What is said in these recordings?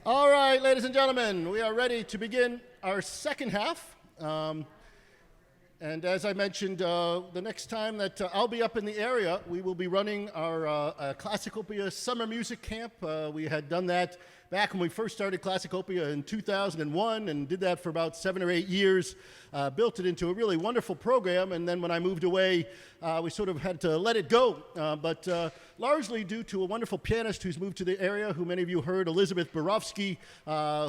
All right, ladies and gentlemen, we are ready to begin our second half. And as I mentioned, the next time that I'll be up in the area, we will be running our CLASSICOPIA Summer Music Camp. We had done that back when we first started CLASSICOPIA in 2001 and did that for about 7 or 8 years, built it into a really wonderful program, and then when I moved away, we sort of had to let it go, but largely due to a wonderful pianist who's moved to the area, who many of you heard, Elizabeth Borofsky,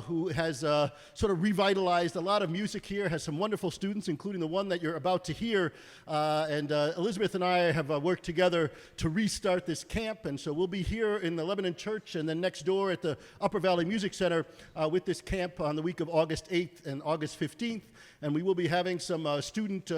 who has sort of revitalized a lot of music here, has some wonderful students, including the one that you're about to hear, and Elizabeth and I have worked together to restart this camp, and so we'll be here in the Lebanon Church and then next door at the Upper Valley Music Center with this camp on the week of August 8th and August 15th. And we will be having some student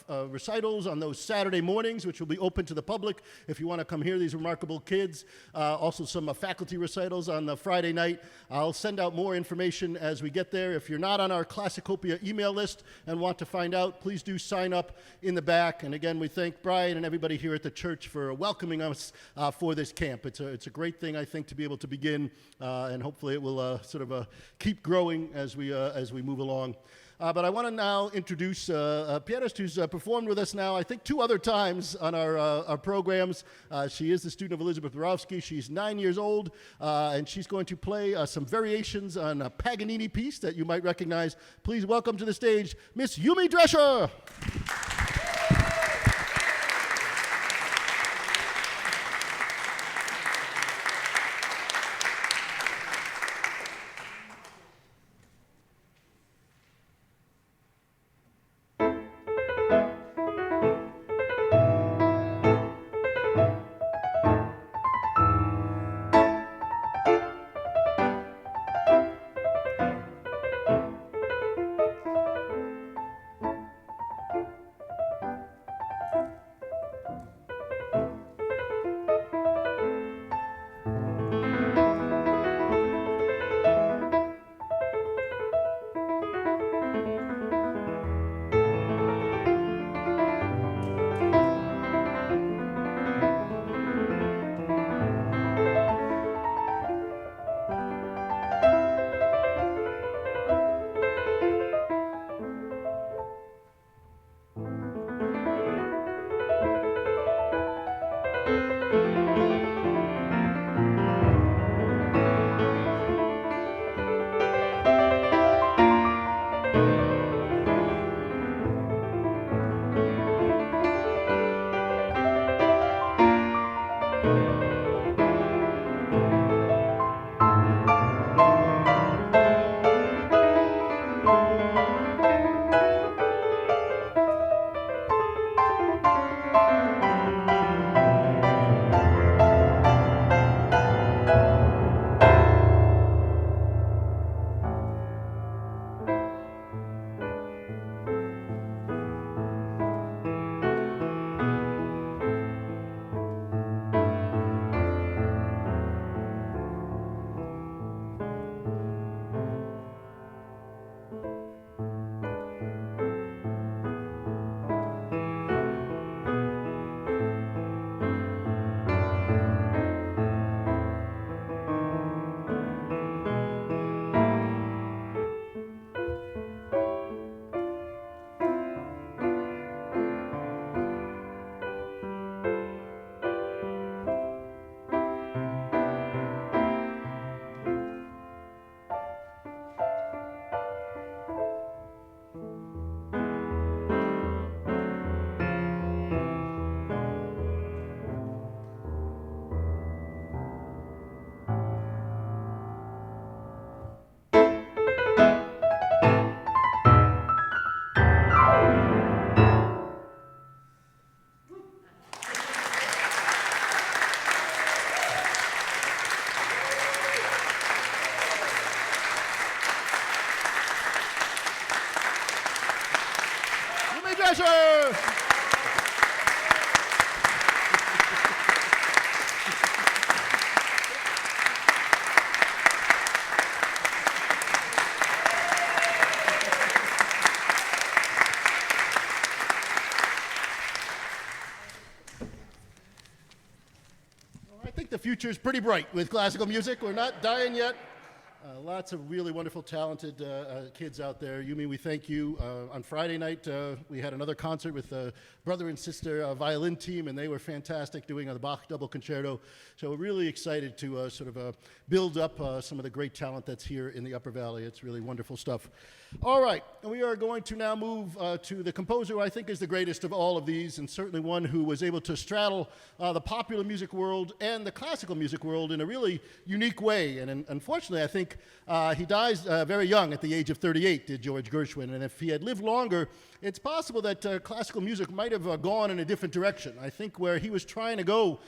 recitals on those Saturday mornings, which will be open to the public if you want to come hear these remarkable kids. Also some faculty recitals on the Friday night. I'll send out more information as we get there. If you're not on our CLASSICOPIA email list and want to find out, please do sign up in the back. And again, we thank Brian and everybody here at the church for welcoming us for this camp. It's a great thing, I think, to be able to begin, and hopefully it will sort of keep growing as we move along. But I want to now introduce a pianist who's performed with us now, I think, 2 other times on our programs. She is the student of Elizabeth Borofsky. She's 9 years old, and she's going to play some variations on a Paganini piece that you might recognize. Please welcome to the stage Miss Yumi Drescher. The future is pretty bright with classical music. We're not dying yet. Lots of really wonderful, talented kids out there. Yumi, we thank you. On Friday night, we had another concert with the brother and sister violin team, and they were fantastic doing the Bach double concerto. So we're really excited to build up some of the great talent that's here in the Upper Valley. It's really wonderful stuff. All right, we are going to now move to the composer who I think is the greatest of all of these, and certainly one who was able to straddle the popular music world and the classical music world in a really unique way. And unfortunately, I think he dies very young at the age of 38, did George Gershwin. And if he had lived longer, it's possible that classical music might have gone in a different direction. I think where he was trying to go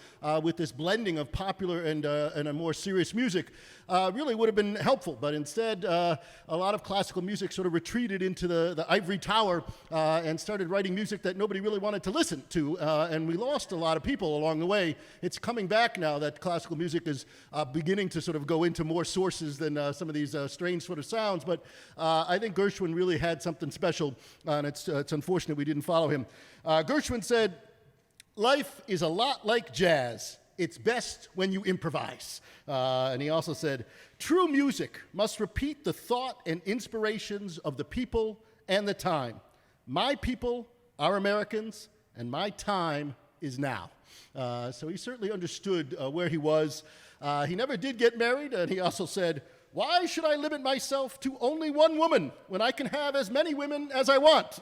with this blending of popular and a more serious music really would have been helpful. But instead, a lot of classical music sort of retreated into the ivory tower and started writing music that nobody really wanted to listen to. And we lost a lot of people along the way. It's coming back now that classical music is beginning to sort of go into more sources than some of these strange sort of sounds. But I think Gershwin really had something special, and it's unfortunate we didn't follow him. Gershwin said, "Life is a lot like jazz. It's best when you improvise." And he also said, "True music must repeat the thought and inspirations of the people and the time. My people are Americans, and my time is now." So he certainly understood where he was. He never did get married, and he also said, "Why should I limit myself to only one woman when I can have as many women as I want?"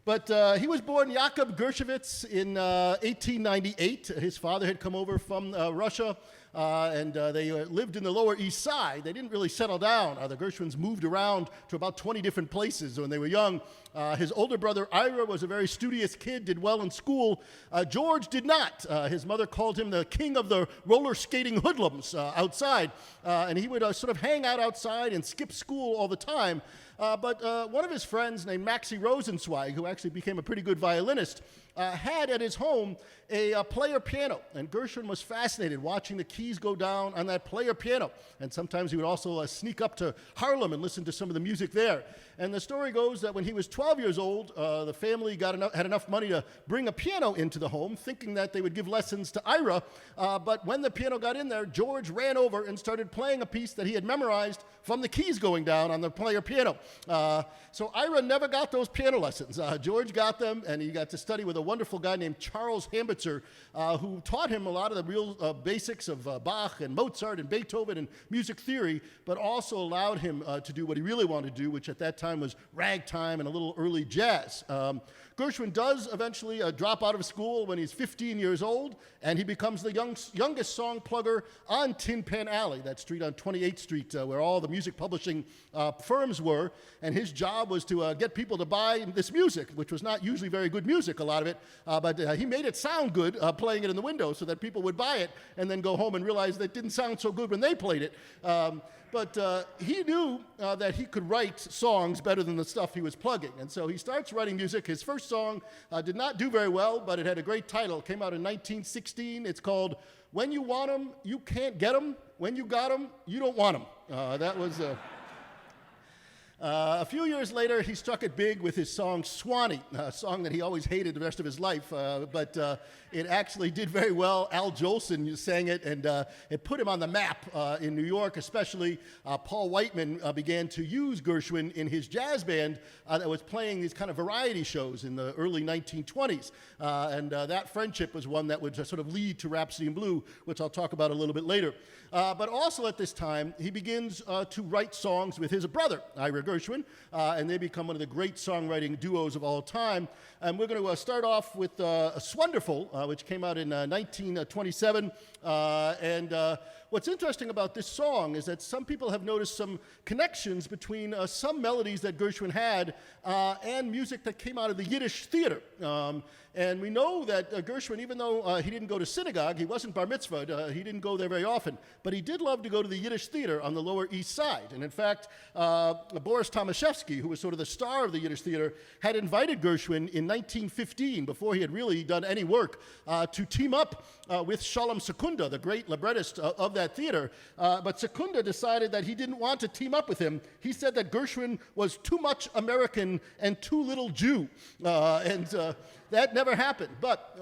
But he was born Jakob Gershowitz in 1898. His father had come over from Russia, and they lived in the Lower East Side. They didn't really settle down. The Gershwins moved around to about 20 different places when they were young. His older brother, Ira, was a very studious kid, did well in school. George did not. His mother called him the king of the roller skating hoodlums outside, and he would sort of hang out outside and skip school all the time. But one of his friends named Maxie Rosenzweig, who actually became a pretty good violinist, had at his home a player piano. And Gershwin was fascinated watching the keys go down on that player piano. And sometimes he would also sneak up to Harlem and listen to some of the music there. And the story goes that when he was 12 years old, the family had enough money to bring a piano into the home, thinking that they would give lessons to Ira. But when the piano got in there, George ran over and started playing a piece that he had memorized from the keys going down on the player piano. So Ira never got those piano lessons. George got them, and he got to study with a wonderful guy named Charles Hambitzer, who taught him a lot of the real basics of Bach and Mozart and Beethoven and music theory, but also allowed him to do what he really wanted to do, which at that time was ragtime and a little early jazz. Gershwin does eventually drop out of school when he's 15 years old, and he becomes the youngest song plugger on Tin Pan Alley, that street on 28th Street where all the music publishing firms were. And his job was to get people to buy this music, which was not usually very good music, a lot of it, but he made it sound good playing it in the window so that people would buy it and then go home and realize that it didn't sound so good when they played it. But he knew that he could write songs better than the stuff he was plugging. And so he starts writing music. His first song did not do very well, but it had a great title. It came out in 1916. It's called "When You Want 'Em, You Can't Get 'Em. When You Got 'Em, You Don't Want 'Em." That was... A few years later, he struck it big with his song "Swanee," a song that he always hated the rest of his life, but it actually did very well. Al Jolson sang it, and it put him on the map in New York, especially. Paul Whiteman began to use Gershwin in his jazz band that was playing these kind of variety shows in the early 1920s, and that friendship was one that would sort of lead to Rhapsody in Blue, which I'll talk about a little bit later. But also at this time, he begins to write songs with his brother, Ira Gershwin, and they become one of the great songwriting duos of all time. And we're going to start off with "Swonderful," which came out in 1927. And what's interesting about this song is that some people have noticed some connections between some melodies that Gershwin had and music that came out of the Yiddish theater. And we know that Gershwin, even though he didn't go to synagogue, he wasn't bar mitzvahed, he didn't go there very often, but he did love to go to the Yiddish theater on the Lower East Side. And in fact, Boris Tomaszewski, who was sort of the star of the Yiddish theater, had invited Gershwin in 1915, before he had really done any work, to team up with Shalom Secunda, the great librettist of that theater. But Secunda decided that he didn't want to team up with him. He said that Gershwin was too much American and too little Jew. And that never happened. But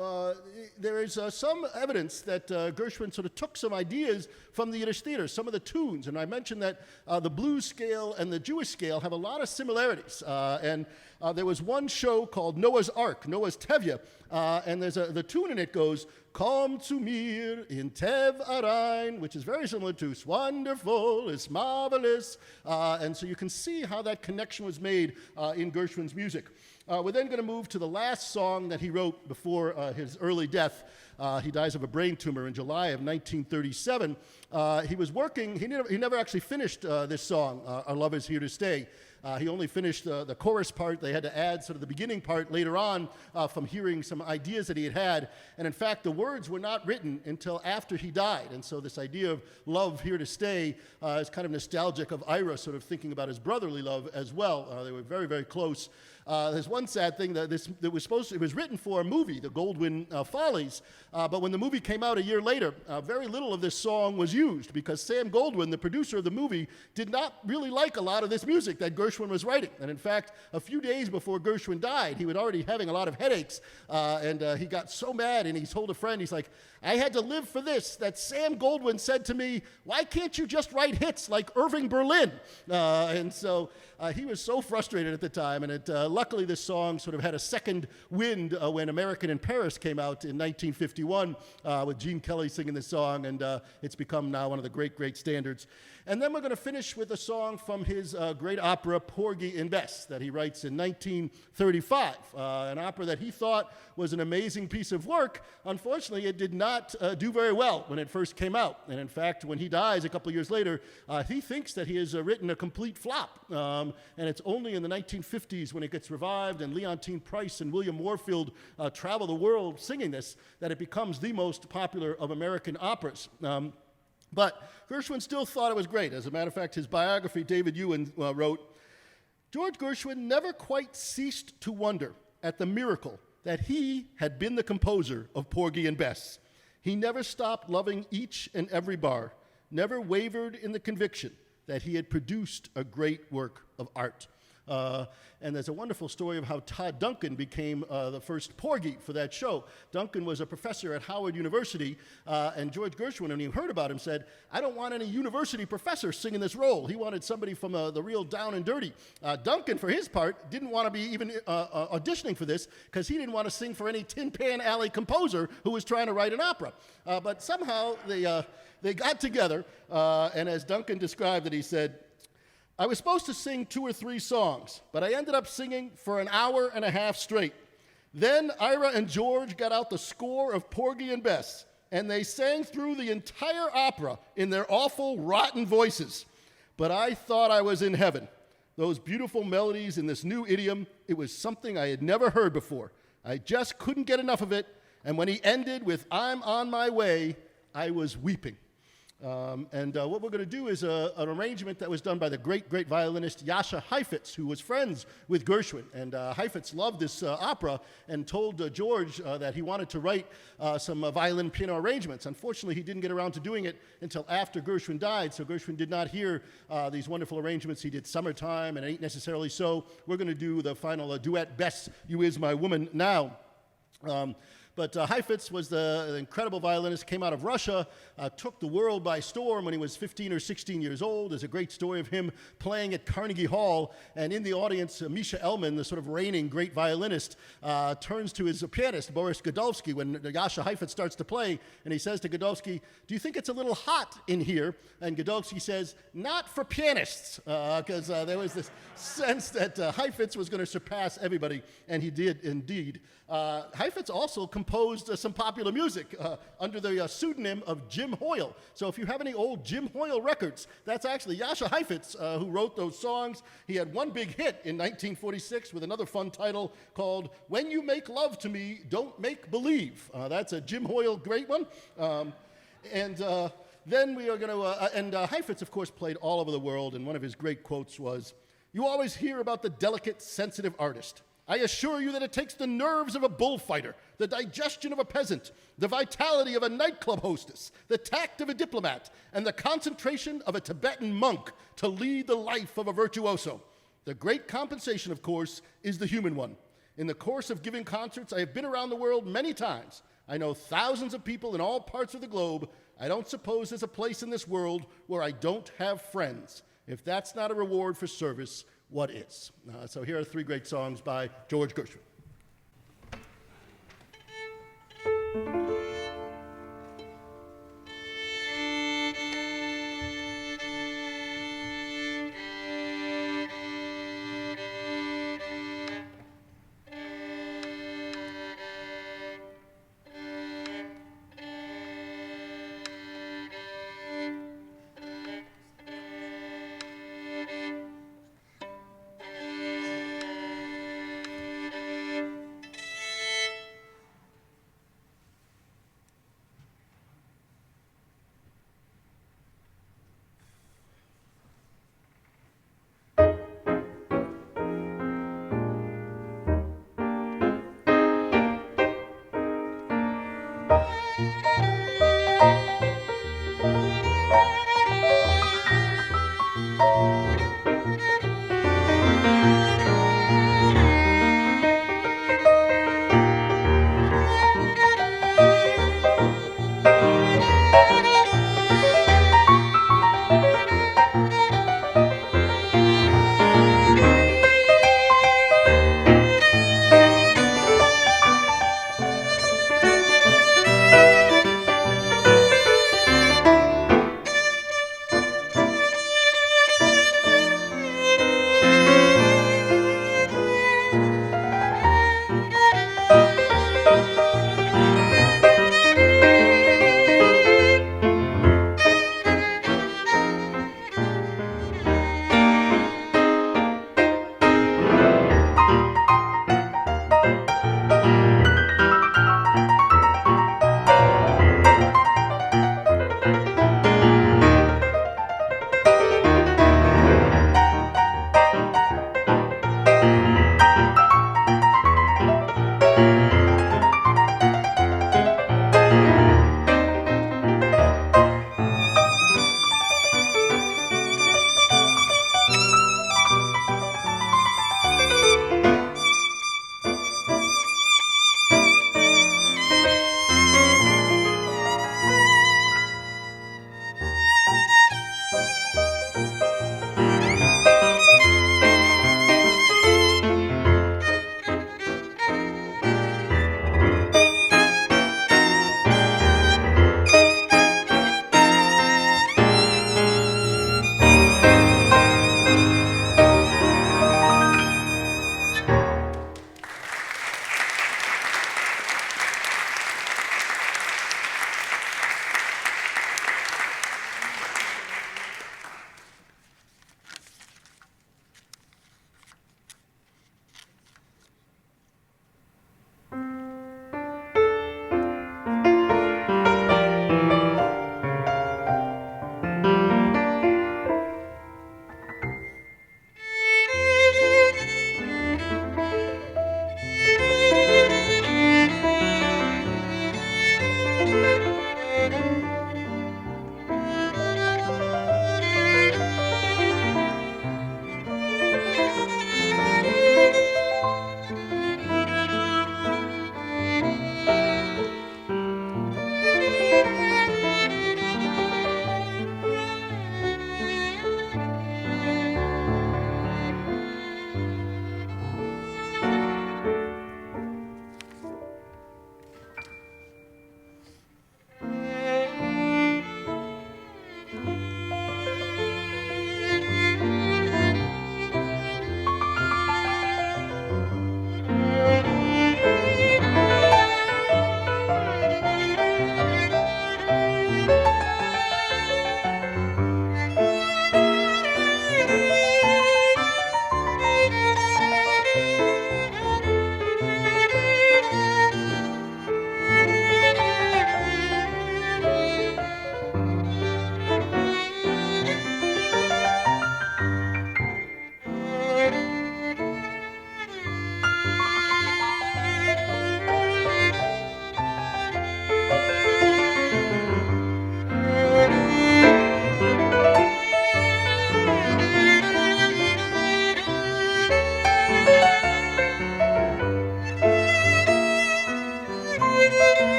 there is some evidence that Gershwin sort of took some ideas from the Yiddish theater, some of the tunes. And I mentioned that the blues scale and the Jewish scale have a lot of similarities. And there was one show called Noah's Ark, Noah's Tevye, and there's the tune in it goes, Komm zu mir in Tev Arain, which is very similar to It's wonderful, it's marvelous. And so you can see how that connection was made in Gershwin's music. We're then going to move to the last song that he wrote before his early death. He dies of a brain tumor in July of 1937. He was working, he never actually finished this song, Our Love Is Here to Stay. He only finished the chorus part. They had to add sort of the beginning part later on from hearing some ideas that he had had. And in fact, the words were not written until after he died. And so this idea of love here to stay is kind of nostalgic of Ira sort of thinking about his brotherly love as well. They were very, very close. There's one sad thing that it was written for a movie, The Goldwyn Follies, but when the movie came out a year later, very little of this song was used because Sam Goldwyn, the producer of the movie, did not really like a lot of this music that Gershwin was writing. And in fact, a few days before Gershwin died, he was already having a lot of headaches, and he got so mad, and he told a friend, he's like, I had to live for this, that Sam Goldwyn said to me, why can't you just write hits like Irving Berlin? And so he was so frustrated at the time, and luckily this song sort of had a second wind when American in Paris came out in 1951 with Gene Kelly singing this song, and it's become now one of the great, great standards. And then we're going to finish with a song from his great opera, Porgy and Bess, that he writes in 1935, an opera that he thought was an amazing piece of work. Unfortunately, it did not do very well when it first came out. And in fact, when he dies a couple of years later, he thinks that he has written a complete flop. And it's only in the 1950s when it gets revived and Leontine Price and William Warfield travel the world singing this that it becomes the most popular of American operas. But Gershwin still thought it was great. As a matter of fact, his biography, David Ewan, wrote, George Gershwin never quite ceased to wonder at the miracle that he had been the composer of Porgy and Bess. He never stopped loving each and every bar, never wavered in the conviction that he had produced a great work of art. And there's a wonderful story of how Todd Duncan became the first Porgy for that show. Duncan was a professor at Howard University, and George Gershwin, when he heard about him, said, I don't want any university professor singing this role. He wanted somebody from the real down and dirty. Duncan, for his part, didn't want to be even auditioning for this because he didn't want to sing for any Tin Pan Alley composer who was trying to write an opera. But somehow they got together, and as Duncan described it, he said, I was supposed to sing 2 or 3 songs, but I ended up singing for an hour and a half straight. Then Ira and George got out the score of Porgy and Bess, and they sang through the entire opera in their awful, rotten voices. But I thought I was in heaven. Those beautiful melodies in this new idiom, it was something I had never heard before. I just couldn't get enough of it, and when he ended with I'm on my way, I was weeping. What we're going to do is an arrangement that was done by the great, great violinist Jascha Heifetz, who was friends with Gershwin. And Heifetz loved this opera and told George that he wanted to write some violin piano arrangements. Unfortunately, he didn't get around to doing it until after Gershwin died, so Gershwin did not hear these wonderful arrangements. He did Summertime and Ain't Necessarily So. We're going to do the final duet, Bess, You Is My Woman Now. But Heifetz was the incredible violinist, came out of Russia, took the world by storm when he was 15 or 16 years old. There's a great story of him playing at Carnegie Hall, and in the audience, Misha Elman, the sort of reigning great violinist, turns to his pianist, Boris Godowsky, when Jascha Heifetz starts to play, and he says to Godowsky, do you think it's a little hot in here? And Godowsky says, not for pianists, because there was this sense that Heifetz was going to surpass everybody, and he did indeed. Heifetz also composed some popular music under the pseudonym of Jim Hoyle. So if you have any old Jim Hoyle records, that's actually Jascha Heifetz who wrote those songs. He had one big hit in 1946 with another fun title called When You Make Love to Me, Don't Make Believe. That's a Jim Hoyle great one. Then we are going to, and Heifetz, of course, played all over the world, and one of his great quotes was, you always hear about the delicate, sensitive artist. I assure you that it takes the nerves of a bullfighter, the digestion of a peasant, the vitality of a nightclub hostess, the tact of a diplomat, and the concentration of a Tibetan monk to lead the life of a virtuoso. The great compensation, of course, is the human one. In the course of giving concerts, I have been around the world many times. I know thousands of people in all parts of the globe. I don't suppose there's a place in this world where I don't have friends. If that's not a reward for service, what is? So here are three great songs by George Gershwin.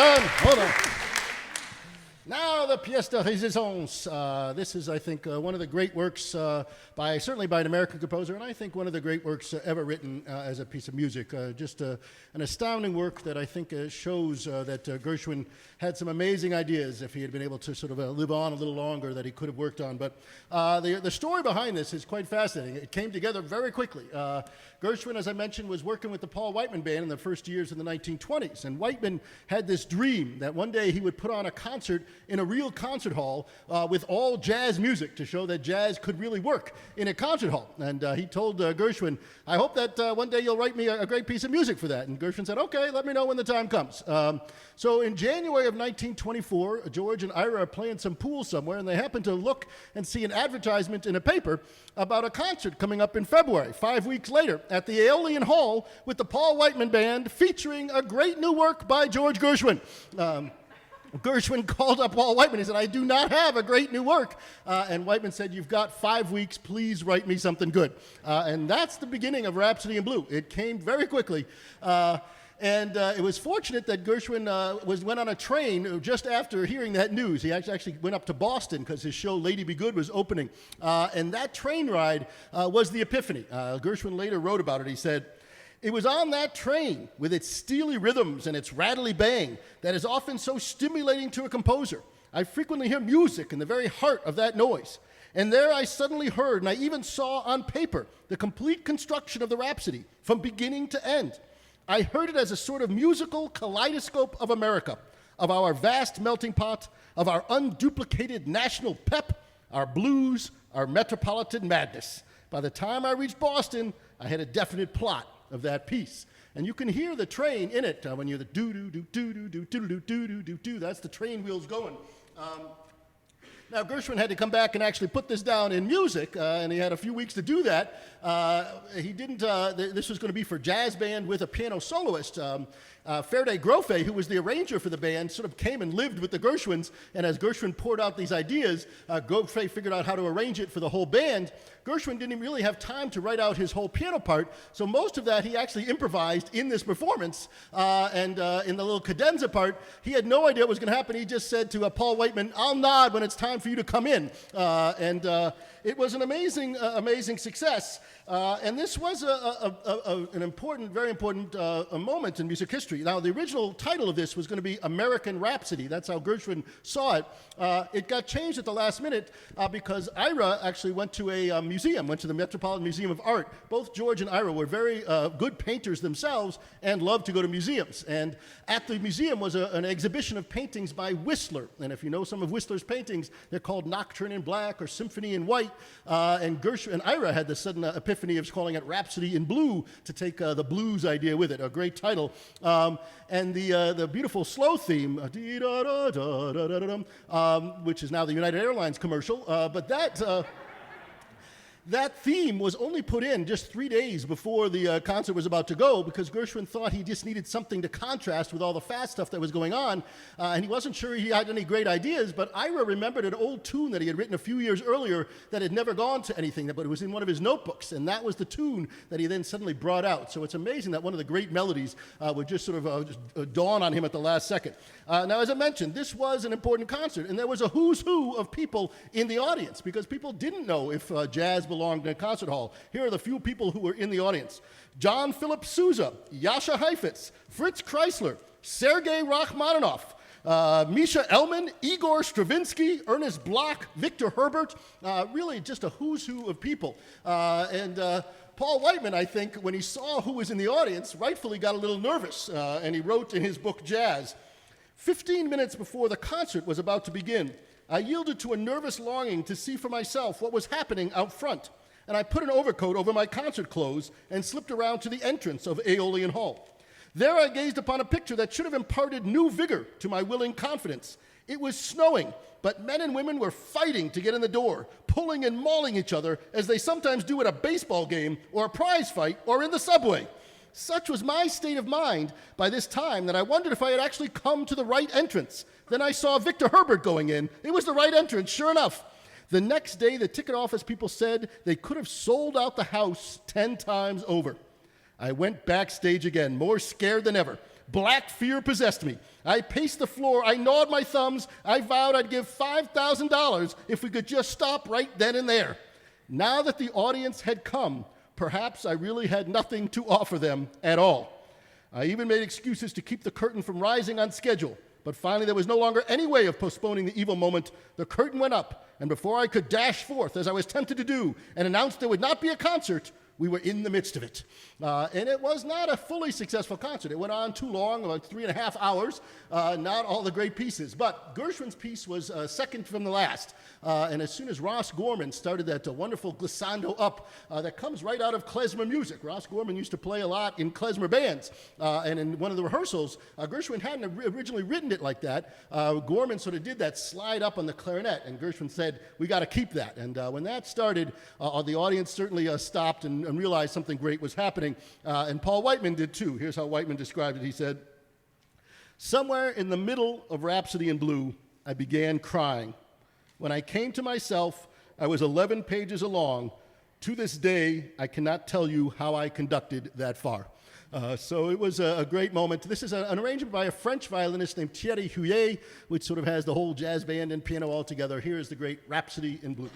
Hold on. Now the pièce de résistance. This is, I think, one of the great works certainly by an American composer, and I think one of the great works ever written as a piece of music. Just an astounding work that I think shows that Gershwin had some amazing ideas if he had been able to sort of live on a little longer that he could have worked on. But the story behind this is quite fascinating. It came together very quickly. Gershwin, as I mentioned, was working with the Paul Whiteman Band in the first years of the 1920s, and Whiteman had this dream that one day he would put on a concert in a real concert hall with all jazz music to show that jazz could really work in a concert hall. And he told Gershwin, I hope that one day you'll write me a great piece of music for that. And Gershwin said, okay, let me know when the time comes. So in January of 1924, George and Ira are playing some pool somewhere, and they happen to look and see an advertisement in a paper about a concert coming up in February, 5 weeks later, at the Aeolian Hall with the Paul Whiteman Band featuring a great new work by George Gershwin. Gershwin called up Paul Whiteman. He said, I do not have a great new work. And Whiteman said, you've got 5 weeks. Please write me something good. And that's the beginning of Rhapsody in Blue. It came very quickly. And it was fortunate that Gershwin went on a train just after hearing that news. He actually went up to Boston because his show Lady Be Good was opening. And that train ride was the epiphany. Gershwin later wrote about it. He said, it was on that train with its steely rhythms and its rattly bang that is often so stimulating to a composer. I frequently hear music in the very heart of that noise. And there I suddenly heard, and I even saw on paper, the complete construction of the Rhapsody from beginning to end. I heard it as a sort of musical kaleidoscope of America, of our vast melting pot, of our unduplicated national pep, our blues, our metropolitan madness. By the time I reached Boston, I had a definite plot of that piece. And you can hear the train in it when you're the do-do-do-do-do-do-do-do-do-do. That's the train wheels going. Now, Gershwin had to come back and actually put this down in music, and he had a few weeks to do that. He didn't, this was going to be for jazz band with a piano soloist. Faraday Grofe, who was the arranger for the band, sort of came and lived with the Gershwins, and as Gershwin poured out these ideas, Grofe figured out how to arrange it for the whole band. Gershwin didn't really have time to write out his whole piano part, so most of that he actually improvised in this performance. And in the little cadenza part, he had no idea what was going to happen. He just said to Paul Whiteman, I'll nod when it's time for you to come in. And it was an amazing, amazing success. And this was an important, very important moment in music history. Now, the original title of this was going to be American Rhapsody. That's how Gershwin saw it. It got changed at the last minute because Ira actually went to a museum, went to the Metropolitan Museum of Art. Both George and Ira were very good painters themselves and loved to go to museums. And at the museum was an exhibition of paintings by Whistler. And if you know some of Whistler's paintings, they're called Nocturne in Black or Symphony in White. And Gershwin and Ira had the sudden epiphany of calling it Rhapsody in Blue to take the blues idea with it, a great title. And the beautiful slow theme, which is now the United Airlines commercial, but that theme was only put in just 3 days before the concert was about to go because Gershwin thought he just needed something to contrast with all the fast stuff that was going on, and he wasn't sure he had any great ideas, but Ira remembered an old tune that he had written a few years earlier that had never gone to anything, but it was in one of his notebooks, and that was the tune that he then suddenly brought out. So it's amazing that one of the great melodies would just sort of dawn on him at the last second. Now, as I mentioned, this was an important concert, and there was a who's who of people in the audience because people didn't know if jazz belonged in a concert hall. Here are the few people who were in the audience. John Philip Sousa, Jascha Heifetz, Fritz Kreisler, Sergei Rachmaninoff, Misha Elman, Igor Stravinsky, Ernest Bloch, Victor Herbert, really just a who's who of people. And Paul Whiteman, I think, when he saw who was in the audience, rightfully got a little nervous, and he wrote in his book, Jazz, 15 minutes before the concert was about to begin, I yielded to a nervous longing to see for myself what was happening out front, and I put an overcoat over my concert clothes and slipped around to the entrance of Aeolian Hall. There I gazed upon a picture that should have imparted new vigor to my willing confidence. It was snowing, but men and women were fighting to get in the door, pulling and mauling each other as they sometimes do at a baseball game or a prize fight or in the subway. Such was my state of mind by this time that I wondered if I had actually come to the right entrance. Then I saw Victor Herbert going in. It was the right entrance, sure enough. The next day, the ticket office people said they could have sold out the house 10 times over. I went backstage again, more scared than ever. Black fear possessed me. I paced the floor. I gnawed my thumbs. I vowed I'd give $5,000 if we could just stop right then and there. Now that the audience had come, perhaps I really had nothing to offer them at all. I even made excuses to keep the curtain from rising on schedule. But finally, there was no longer any way of postponing the evil moment. The curtain went up, and before I could dash forth, as I was tempted to do, and announce there would not be a concert, we were in the midst of it. And it was not a fully successful concert. It went on too long, about 3.5 hours, not all the great pieces. But Gershwin's piece was second from the last. And as soon as Ross Gorman started that wonderful glissando up that comes right out of klezmer music. Ross Gorman used to play a lot in klezmer bands. And in one of the rehearsals, Gershwin hadn't originally written it like that. Gorman sort of did that slide up on the clarinet, and Gershwin said, we got to keep that. And when that started, the audience certainly stopped and realized something great was happening. And Paul Whiteman did too. Here's how Whiteman described it. He said, somewhere in the middle of Rhapsody in Blue, I began crying. When I came to myself, I was 11 pages along. To this day, I cannot tell you how I conducted that far. So it was a great moment. This is an arrangement by a French violinist named Thierry Huillet, which sort of has the whole jazz band and piano all together. Here is the great Rhapsody in Blue.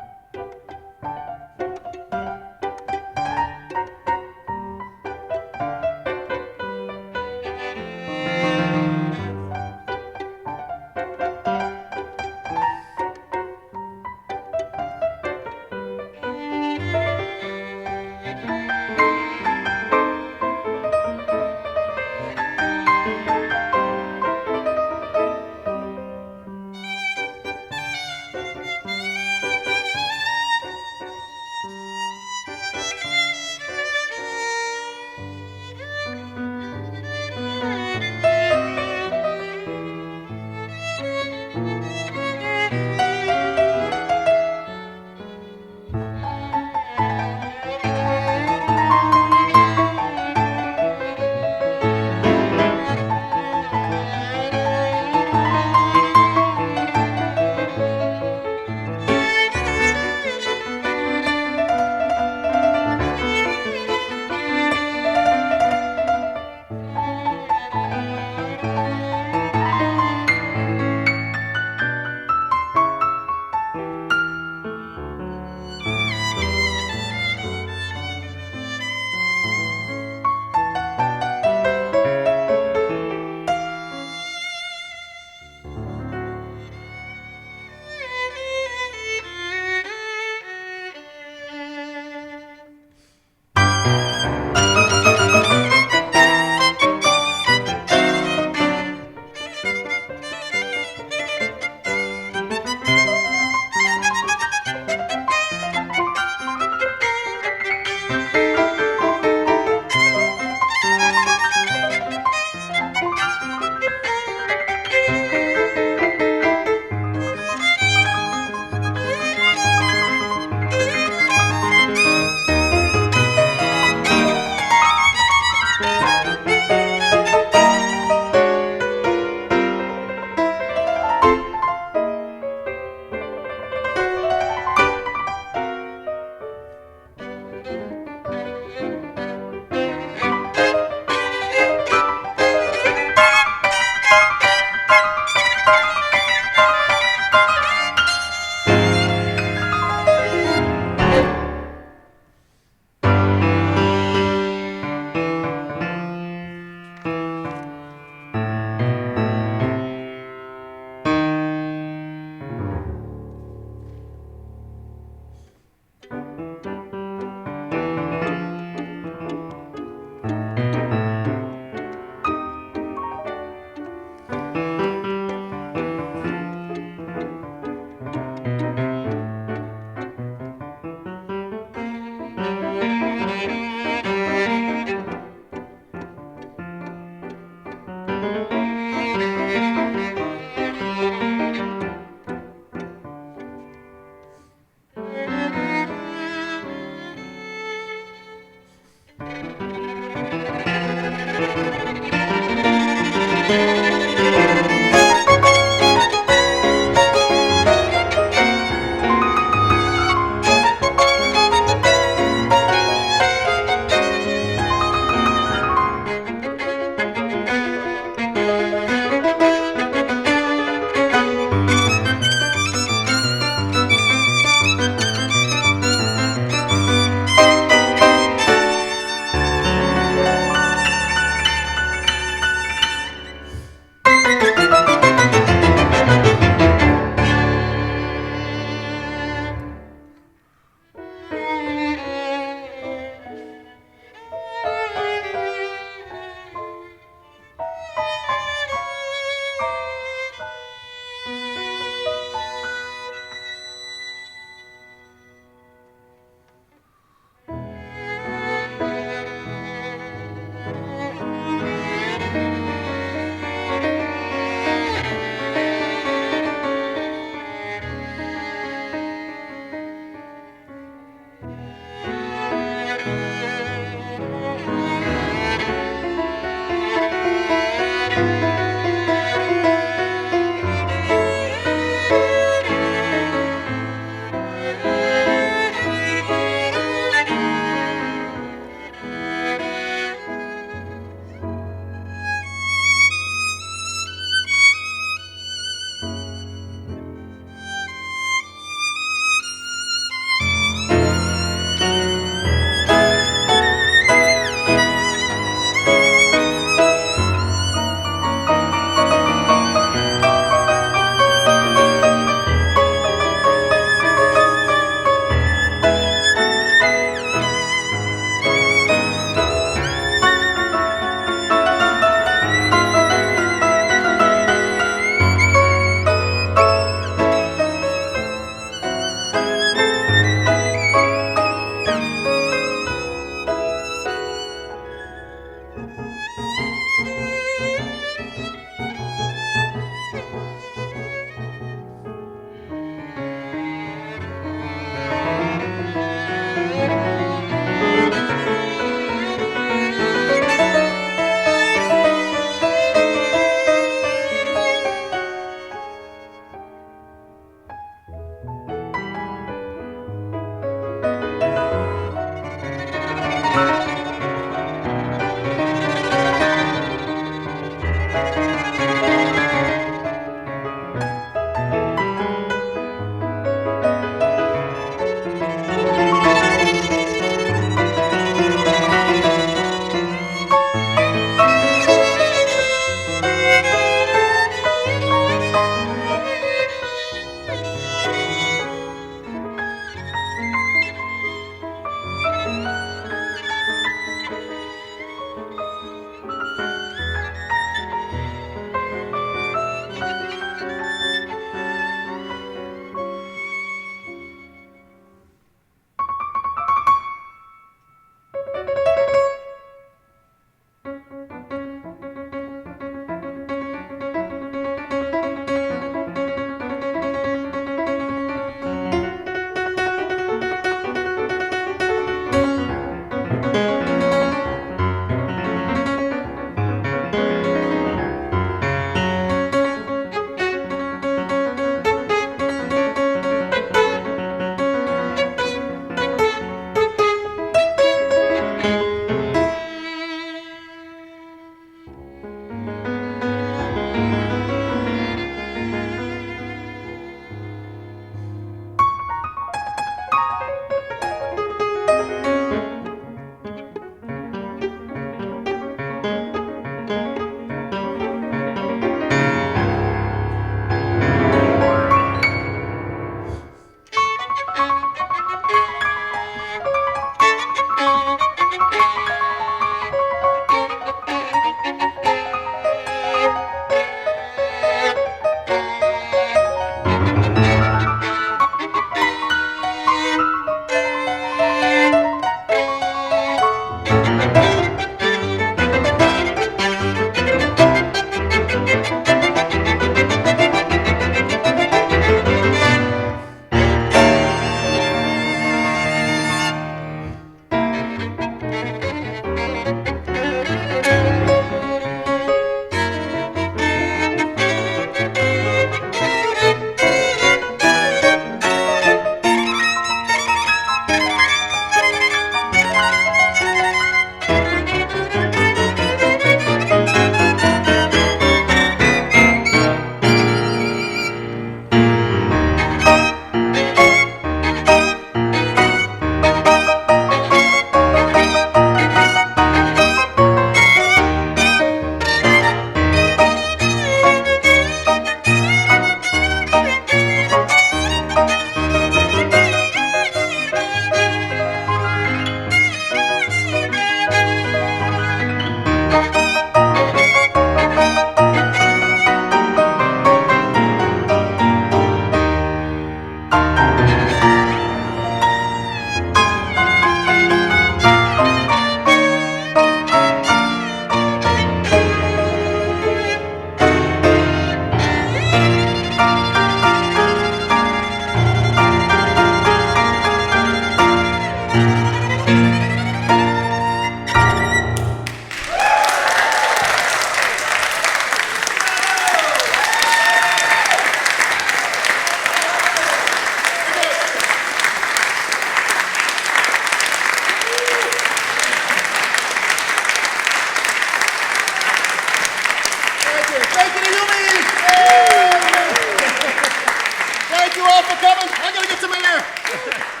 Thank you all for coming. I gotta get some air.